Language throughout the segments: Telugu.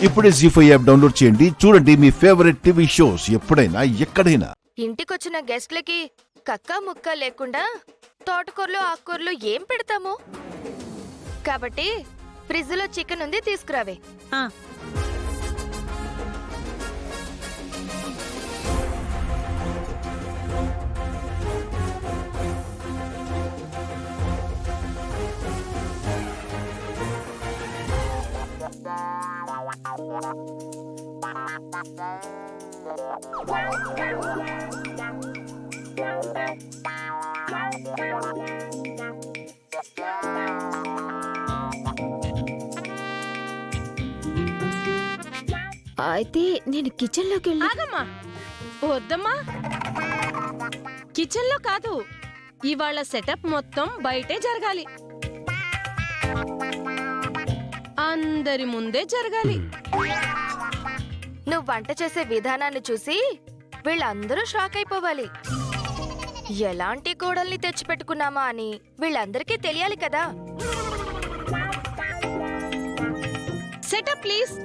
ఇప్పుడే జీ5 యాప్ డౌన్లోడ్ చేయండి. చూడండి మీ ఫేవరెట్ టీవీ షోస్ ఎప్పుడైనా ఎక్కడైనా. ఇంటికొచ్చిన గెస్ట్లకి కక్క ముక్క లేకుండా తోటకూరలు ఆకుకూరలు ఏం పెడతాము? కాబట్టి ఫ్రిడ్జ్ లో చికెన్ ఉంది, తీసుకురావే. అయితే నేను కిచెన్ లోకి వెళ్ళి ఆగమ్మా, వద్దమ్మా, కిచెన్ లో కాదు, ఇవాళ సెటప్ మొత్తం బయటే జరగాలి, అందరి ముందే జరగాలి. నువ్వు వంట చేసే విధానాన్ని చూసి వీళ్ళందరూ షాక్ అయిపోవాలి. ఎలాంటి కోడల్ని తెచ్చిపెట్టుకున్నామా అని వీళ్ళందరికీ తెలియాలి కదా. Setup please.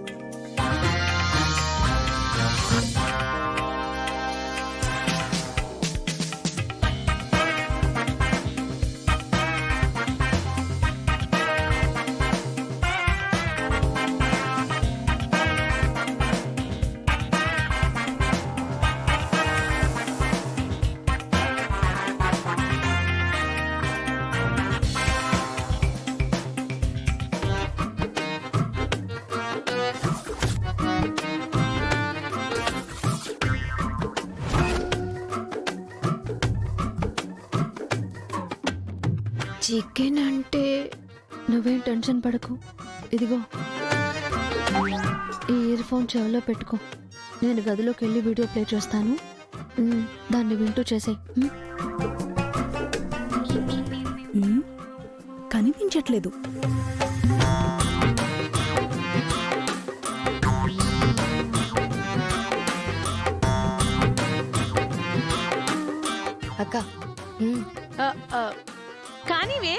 చికెన్ అంటే నువ్వేం టెన్షన్ పడకు. ఇదిగో ఈ ఇయర్ ఫోన్ చెవిలో పెట్టుకో. నేను గదిలోకి వెళ్ళి వీడియో ప్లే చేస్తాను, దాన్ని వింటూ చేసేయ్. కనిపించట్లేదు. అక్క కానివే.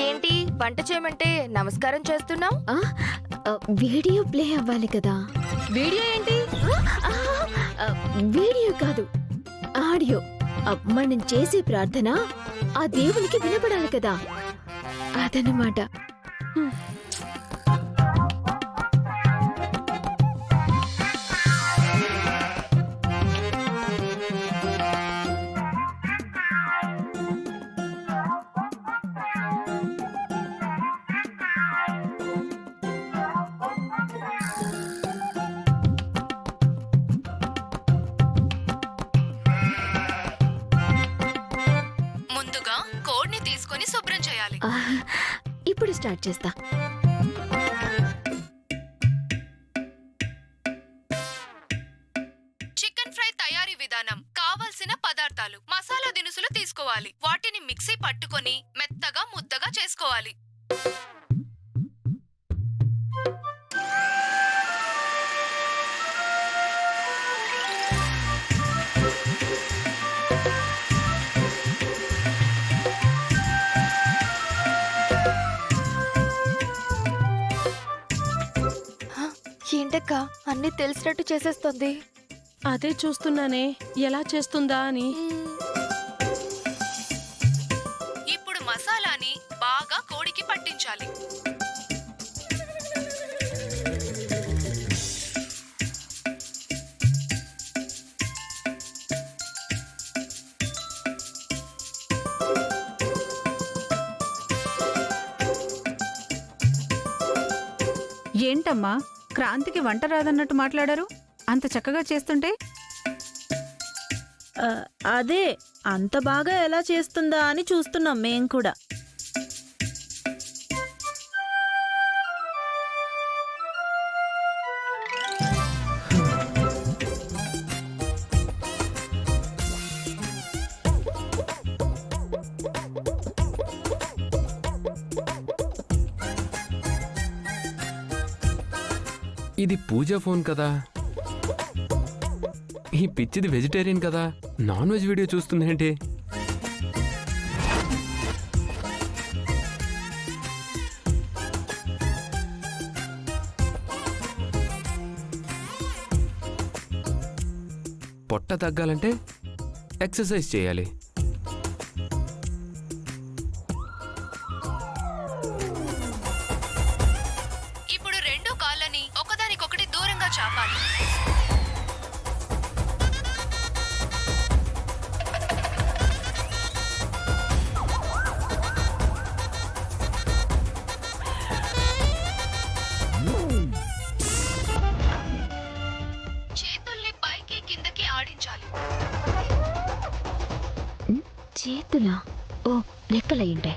ఏంటి వంట చేయమంటే నమస్కారం చేస్తున్నావు? వీడియో ప్లే అవ్వాలి కదా. వీడియో ఏంటి? వీడియో కాదు, ఆడియో. మనం చేసే ప్రార్థన ఆ దేవునికి వినపడాలి కదా, అదనమాట. ముందుగా కోడ్ని తీసుకొని శుభ్రం చేయాలి. ఇప్పుడు స్టార్ట్ చేస్తా. చికెన్ ఫ్రై తయారీ విధానం. కావాల్సిన పదార్థాలు: మసాలా దినుసులు తీసుకోవాలి, వాటిని మిక్సీ పట్టుకొని మెత్తగా ముద్దగా చేసుకోవాలి. ఏంటక్క అన్ని తెలిసినట్టు చేసేస్తుంది? అదే చూస్తున్నానే, ఎలా చేస్తుందా అని. ఇప్పుడు మసాలాని బాగా కోడికి పట్టించాలి. ఏంటమ్మా, క్రాంతికి వంట రాదన్నట్టు మాట్లాడారు? అంత చక్కగా చేస్తుంటే. అదే అంత బాగా ఎలా చేస్తుందా అని చూస్తున్నాం మేం కూడా. ఇది పూజ ఫోన్ కదా. ఈ పిచ్చిది వెజిటేరియన్ కదా, నాన్ వెజ్ వీడియో చూస్తుంది ఏంటి? పొట్ట తగ్గాలంటే ఎక్సర్సైజ్ చేయాలి. ఇప్పుడు రెండు కాళ్ళని ఒకదానికొకటి దూరంగా చాపాలి. చేతుల్ని పైకి కిందకి ఆడించాలి. చేతులా? ఓ, లెక్కలయ్యింటే.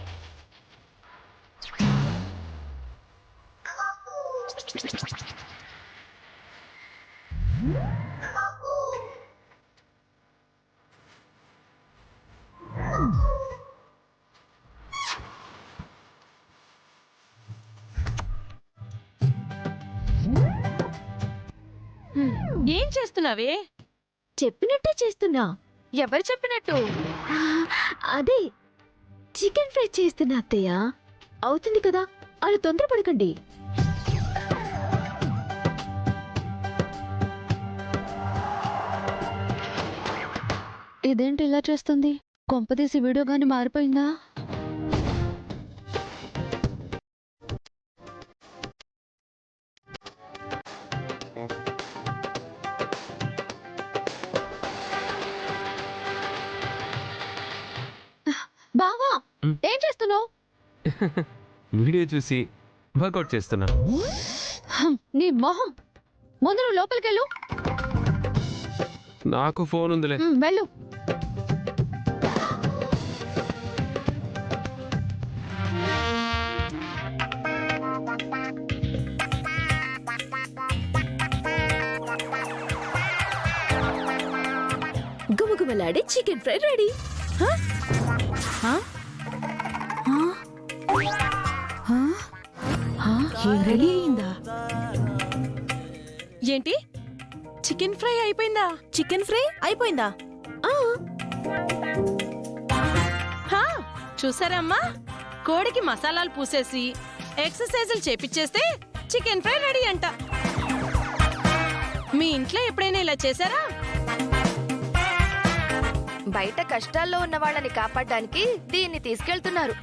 ఏం చేస్తున్నావే? చెప్పినట్టే చేస్తున్నా. ఎవరు చెప్పినట్టు? అదే చికెన్ ఫ్రై చేస్తున్నా అత్తయ్య. అవుతుంది కదా, అలా తొందరపడకండి. ఇదేంటి ఇలా చేస్తుంది? కొంపదీసి వీడియో గాని మారిపోయిందా? బావా, ఏం చేస్తున్నావు? వీడియో చూసి వర్కౌట్ చేస్తున్నా. నీ మొహం. ముందు నువ్వు లోపలికెళ్ళు. నాకు ఫోన్ ఉందిలే. వెళ్ళు. గుమగుమలాడే చికెన్ ఫ్రై రెడీ. రెడీ అయిందా? ఏంటి, చికెన్ ఫ్రై అయిపోయిందా? చికెన్ ఫ్రై అయిపోయిందా? హా, చూసారమ్మా, కోడికి మసాలాలు పూసేసి ఎక్సర్సైజులు చేపిచ్చేస్తే చికెన్ ఫ్రై రెడీ అంట. మీ ఇంట్లో ఎప్పుడైనా ఇలా చేశారా? బయట కష్టాల్లో ఉన్న వాళ్ళని కాపాడడానికి దీన్ని తీసుకెళ్తున్నారు.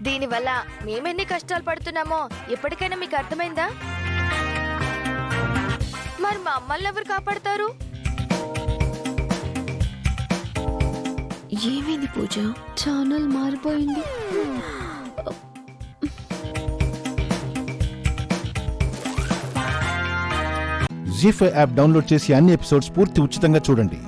దీనివల్ల మేమెన్ని కష్టాలు పడుతున్నామో ఇప్పటికైనా మీకు అర్థమైందా? మరి మమ్మల్ని ఎవరు కాపాడతారు? ఏమైంది పూజ? ఛానల్ మారిపోయింది. జీ5 యాప్ డౌన్లోడ్ చేసి అన్ని ఎపిసోడ్స్ పూర్తి ఉచితంగా చూడండి.